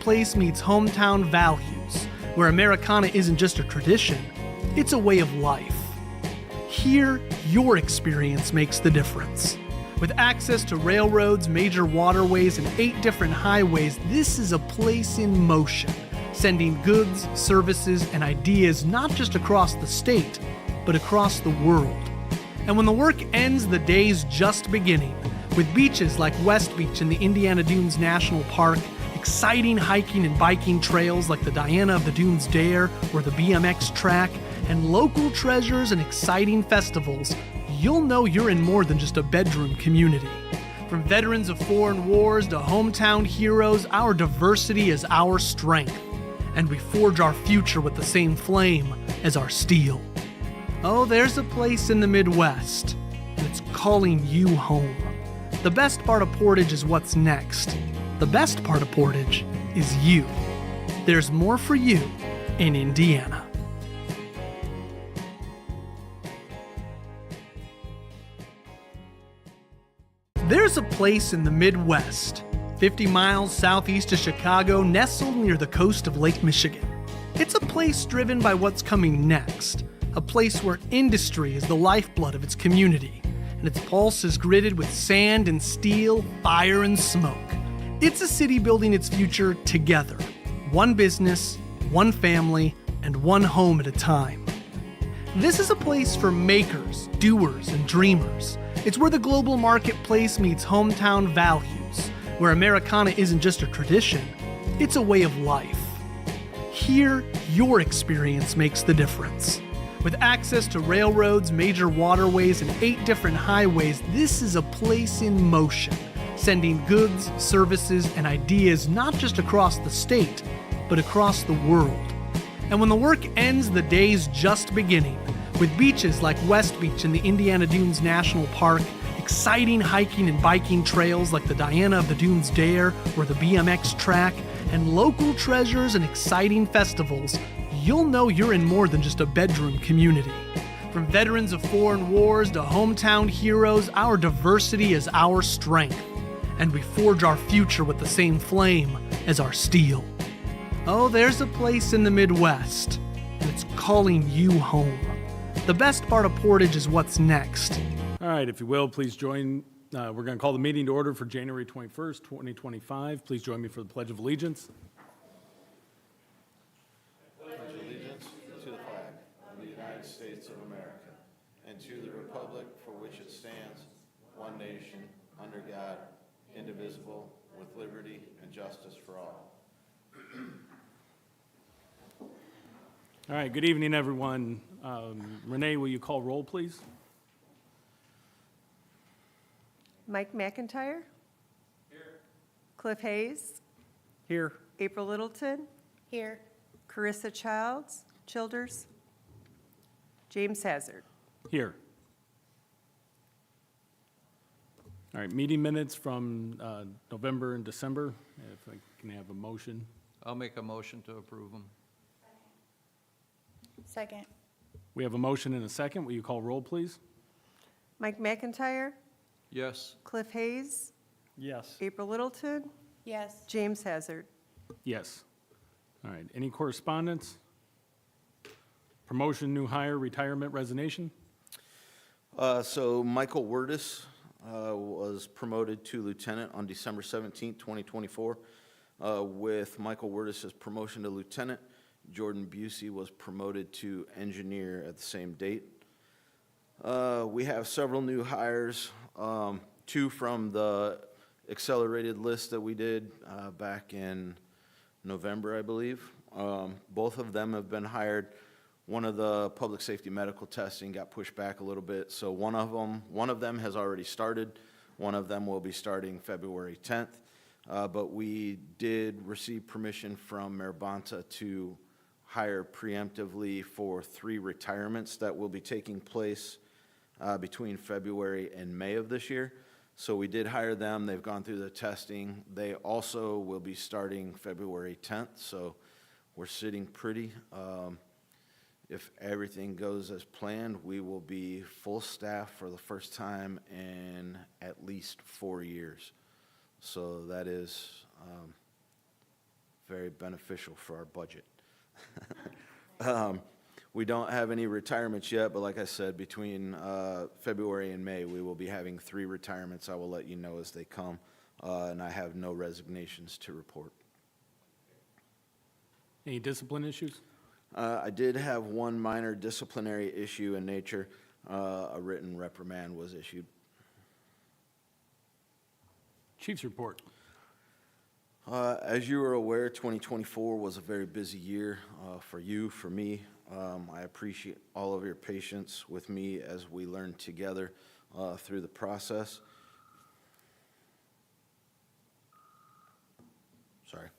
place meets hometown values, where Americana isn't just a tradition, it's a way of life. Here, your experience makes the difference. With access to railroads, major waterways, and 8 different highways, this is a place in motion, sending goods, services, and ideas not just across the state, but across the world. And when the work ends, the day's just beginning, with beaches like West Beach in the Indiana Dunes National Park, exciting hiking and biking trails like the Diana of the Dunes Dare or the BMX track, and local treasures and exciting festivals, you'll know you're in more than just a bedroom community. From veterans of foreign wars to hometown heroes, our diversity is our strength, and we forge our future with the same flame as our steel. Oh, there's a place in the Midwest, and it's calling you home. The best part of Portage is what's next. The best part of Portage is you. There's more for you in Indiana. There's a place in the Midwest, 50 miles southeast of Chicago, nestled near the coast of Lake Michigan. It's a place driven by what's coming next, a place where industry is the lifeblood of its community, and its pulse is gritted with sand and steel, fire and smoke. It's a city building its future together, one business, one family, and one home at a time. This is a place for makers, doers, and dreamers. It's where the global marketplace meets hometown values, where Americana isn't just a tradition, it's a way of life. Here, your experience makes the difference. With access to railroads, major waterways, and 8 different highways, this is a place in motion, sending goods, services, and ideas not just across the state, but across the world. And when the work ends, the day's just beginning, with beaches like West Beach in the Indiana Dunes National Park, exciting hiking and biking trails like the Diana of the Dunes Dare or the BMX track, and local treasures and exciting festivals, you'll know you're in more than just a bedroom community. From veterans of foreign wars to hometown heroes, our diversity is our strength, and we forge our future with the same flame as our steel. Oh, there's a place in the Midwest, and it's calling you home. The best part of Portage is what's next. All right, if you will, please join. We're going to call the meeting to order for January 21st, 2025. Please join me for the Pledge of Allegiance. Pledge allegiance to the flag of the United States of America and to the republic for which it stands, one nation, under God, indivisible, with liberty and justice for all. All right, good evening, everyone. Renee, will you call roll, please? Mike McIntyre? Here. Cliff Hayes? Here. April Littleton? Here. Carissa Childers? James Hazard? Here. All right, meeting minutes from November and December. If I can have a motion. I'll make a motion to approve them. Second. We have a motion and a second. Will you call roll, please? Mike McIntyre? Yes. Cliff Hayes? Yes. April Littleton? Yes. James Hazard? Yes. All right, any correspondence? Promotion, new hire, retirement, resignation? So Michael Wirtis was promoted to lieutenant on December 17th, 2024. With Michael Wirtis' promotion to lieutenant, Jordan Busey was promoted to engineer at the same date. We have several new hires, 2 from the accelerated list that we did back in November, I believe. Both of them have been hired. One of the public safety medical testing got pushed back a little bit, so one of them has already started. One of them will be starting February 10th. But we did receive permission from Mayor Bonta to hire preemptively for 3 retirements that will be taking place between February and May of this year. So we did hire them. They've gone through the testing. They also will be starting February 10th, so we're sitting pretty. If everything goes as planned, we will be full staff for the first time in at least 4 years. So that is very beneficial for our budget. We don't have any retirements yet, but like I said, between February and May, we will be having 3 retirements. I will let you know as they come, and I have no resignations to report. Any discipline issues? I did have one minor disciplinary issue in nature. A written reprimand was issued. Chief's report. As you are aware, 2024 was a very busy year for you, for me. I appreciate all of your patience with me as we learned together through the process. Sorry.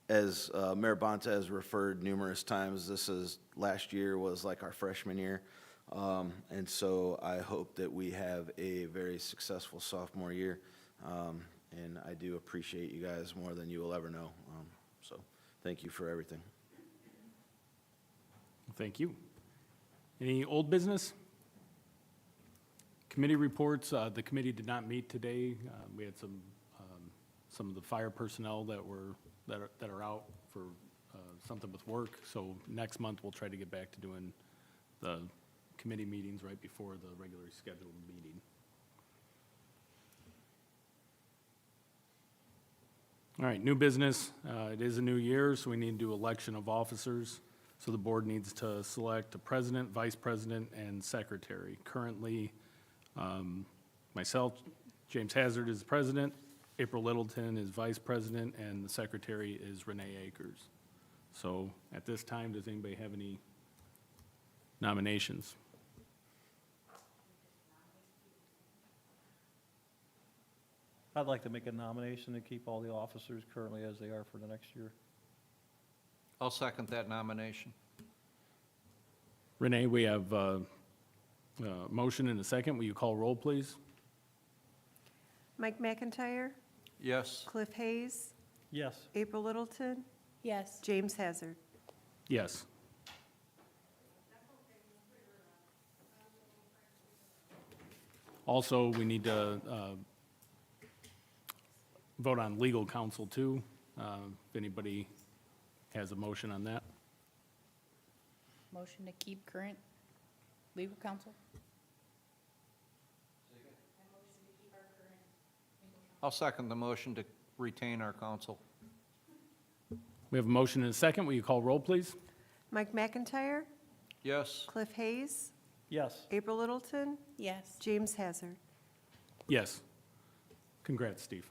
As Mayor Bonta has referred numerous times, last year was like our freshman year. And so I hope that we have a very successful sophomore year. And I do appreciate you guys more than you will ever know. So thank you for everything. Thank you. Any old business? Committee reports. The committee did not meet today. We had some of the fire personnel that are out for something with work. So next month, we'll try to get back to doing the committee meetings right before the regularly scheduled meeting. All right, new business. It is a new year, so we need to do election of officers. So the board needs to select a president, vice president, and secretary. Currently, myself, James Hazard is president, April Littleton is vice president, and the secretary is Renee Akers. So at this time, does anybody have any nominations? I'd like to make a nomination to keep all the officers currently as they are for the next year. I'll second that nomination. Renee, we have a motion and a second. Will you call roll, please? Mike McIntyre, Yes. Cliff Hayes, Yes. April Littleton, Yes. James Hazard. Yes. Also, we need to vote on legal counsel too. If anybody has a motion on that. Motion to keep current legal counsel? I'll second the motion to retain our counsel. We have a motion and a second. Will you call roll, please? Mike McIntyre, Yes. Cliff Hayes, Yes. April Littleton, Yes. James Hazard. Yes. Congrats, Steve.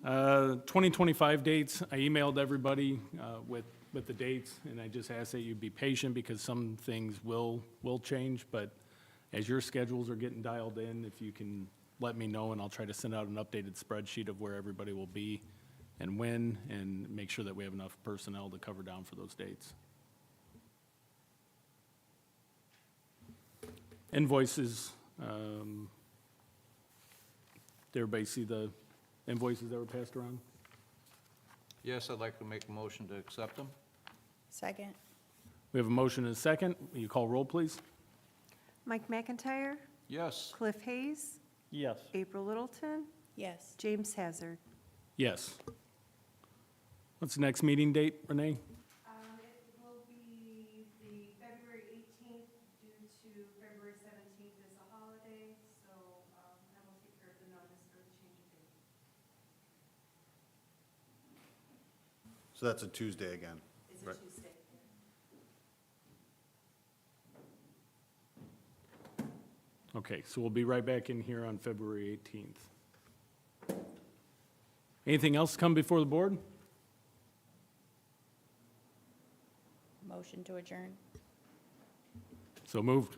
2025 dates, I emailed everybody with the dates, and I just asked that you be patient because some things will change, but as your schedules are getting dialed in, if you can let me know, and I'll try to send out an updated spreadsheet of where everybody will be and when, and make sure that we have enough personnel to cover down for those dates. Invoices, did everybody see the invoices that were passed around? Yes, I'd like to make a motion to accept them. Second? We have a motion and a second. Will you call roll, please? Mike McIntyre, Yes. Cliff Hayes, Yes. April Littleton, Yes. James Hazard. Yes. What's the next meeting date, Renee? It will be the February 18th due to February 17th is a holiday, so I will take care of the notice for the change of date. So that's a Tuesday again. It's Right. a Tuesday. Okay, so we'll be right back in here on February 18th. Anything else come before the board? Motion to adjourn? So moved.